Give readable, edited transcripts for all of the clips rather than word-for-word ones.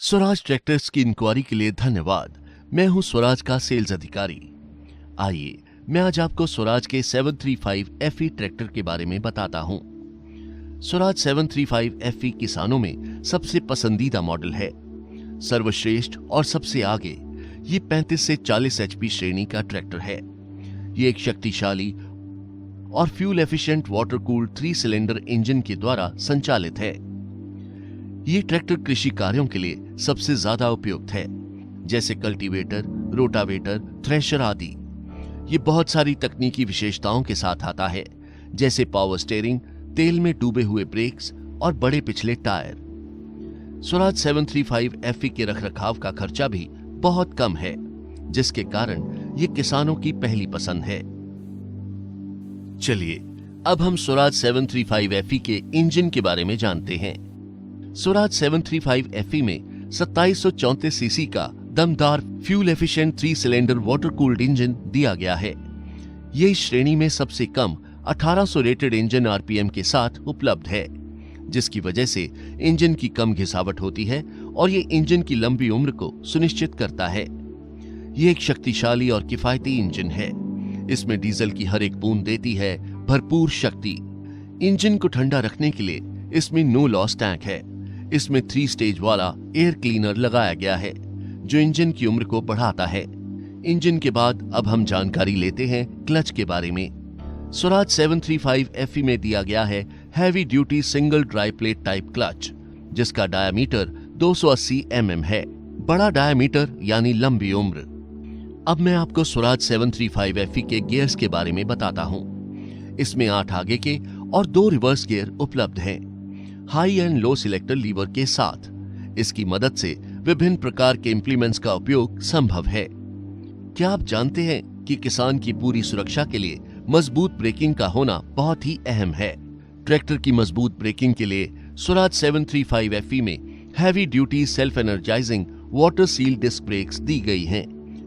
Swaraj tractors की inquiry के लिए धन्यवाद। मैं हूं स्वराज का सेल्स अधिकारी। आइए मैं आज आपको स्वराज के 735 FE ट्रैक्टर के बारे में बताता हूं। स्वराज 735 FE किसानों में सबसे पसंदीदा मॉडल है। सर्वश्रेष्ठ और सबसे आगे ये 35 से 40 HP श्रेणी का ट्रैक्टर है। ये एक शक्तिशाली और fuel efficient water cooled 3 cylinder engine के द्वारा संचालित है। ये ट्रैक्टर कृषि कार्यों के लिए सबसे ज्यादा उपयुक्त है, जैसे कल्टीवेटर, रोटावेटर, थ्रेशर आदि। ये बहुत सारी तकनीकी विशेषताओं के साथ आता है, जैसे पावर स्टीयरिंग, तेल में डूबे हुए ब्रेक्स और बड़े पिछले टायर। स्वराज 735 FE के रखरखाव का खर्चा भी बहुत कम है, जिसके कारण ये किसानों की पहली पसंद है। चलिए अब हम स्वराज 735 FE के इंजन के बारे में जानते हैं। स्वराज 735 FE में 2734 सीसी का दमदार fuel efficient 3 cylinder water cooled engine दिया गया है। ये इस श्रेणी में सबसे कम 1800 रेटेड इंजन RPM के साथ उपलब्ध है, जिसकी वजह से इंजन की कम घिसावट होती है और ये इंजन की लंबी उम्र को सुनिश्चित करता है। ये एक शक्तिशाली और किफायती इंजन है। इसमें डीजल की हर एक बूंद देती है भरपूर शक्ति। इंजन को ठंडा रखने के लिए इसमें नो लॉस टैंक है। इसमें 3 स्टेज वाला एयर क्लीनर लगाया गया है, जो इंजन की उम्र को बढ़ाता है। इंजन के बाद अब हम जानकारी लेते हैं क्लच के बारे में। स्वराज 735 FE में दिया गया है heavy duty single dry plate type clutch, जिसका डायामीटर 280 mm है। बड़ा डायामीटर यानी लंबी उम्र। अब मैं आपको स्वराज 735 FE के गियर्स के बारे में बताता हूं। इसमें 8 आगे के और 2 रिवर्स गियर उपलब्ध हैं, high and low selector lever के साथ। इसकी मदद से विभिन्न प्रकार के इंप्लीमेंट्स का उपयोग संभव है। क्या आप जानते हैं कि किसान की पूरी सुरक्षा के लिए मजबूत ब्रेकिंग का होना बहुत ही अहम है। ट्रैक्टर की मजबूत ब्रेकिंग के लिए स्वराज 735 FE में heavy duty self energising water seal disc brakes दी गई हैं।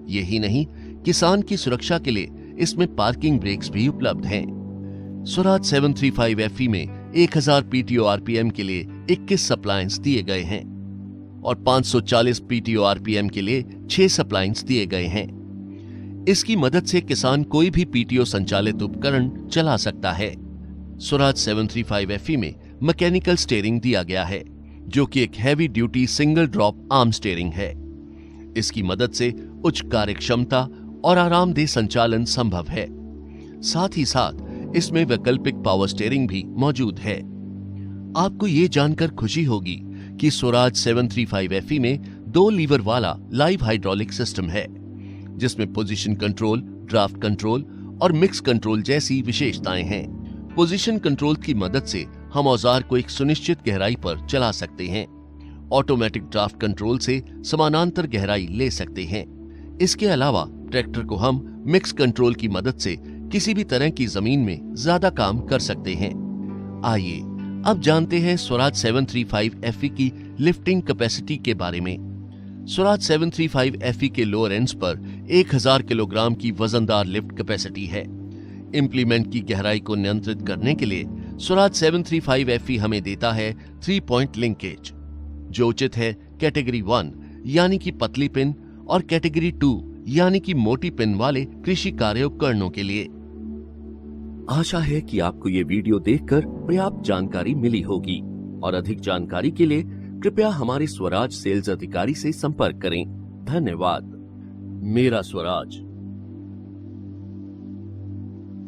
यही नहीं, किसान की सुरक्षा के लिए इसमें पार्किंग ब्रेक्स भी उपलब्ध हैं। स्वराज 735 FE में 1000 PTO RPM के लिए 21 सप्लायंस दिए गए हैं और 540 PTO RPM के लिए 6 सप्लायंस दिए गए हैं। इसकी मदद से किसान कोई भी PTO संचालित उपकरण चला सकता है। स्वराज 735 FE में मैकेनिकल स्टीयरिंग दिया गया है, जो कि एक heavy duty single drop arm steering है। इसकी मदद से उच्च कार्यक्षमता और आरामदेह संचालन संभव है। साथ ही साथ इसमें वैकल्पिक पावर स्टीयरिंग भी मौजूद है। आपको ये जानकर खुशी होगी कि स्वराज 735 FE में 2 लीवर वाला लाइव हाइड्रोलिक सिस्टम है, जिसमें पोजीशन कंट्रोल, ड्राफ्ट कंट्रोल और मिक्स कंट्रोल जैसी विशेषताएं हैं। पोजीशन कंट्रोल की मदद से हम औजार को एक सुनिश्चित गहराई पर चला सकते हैं। ऑटोमेटिक ड्राफ्ट कंट्रोल से समानांतर गहराई ले सकते हैं। इसके अलावा ट्रैक्टर को हम मिक्स कंट्रोल की मदद से किसी भी तरह की जमीन में ज्यादा काम कर सकते हैं। आइए अब जानते हैं स्वराज 735 FE की लिफ्टिंग कैपेसिटी के बारे में। स्वराज 735 FE के लोअर एंड्स पर 1000 किलोग्राम की वजनदार लिफ्ट कैपेसिटी है। इंप्लीमेंट की गहराई को नियंत्रित करने के लिए स्वराज 735 FE हमें देता है 3 पॉइंट लिंकेज, जो उचित है कैटेगरी 1 यानी कि पतली पिन और कैटेगरी 2 यानी कि मोटी पिन वाले कृषि कार्य उपकरणों के लिए। आशा है कि आपको ये वीडियो देखकर पर्याप्त जानकारी मिली होगी और अधिक जानकारी के लिए कृपया हमारे स्वराज सेल्स अधिकारी से संपर्क करें। धन्यवाद। मेरा स्वराज।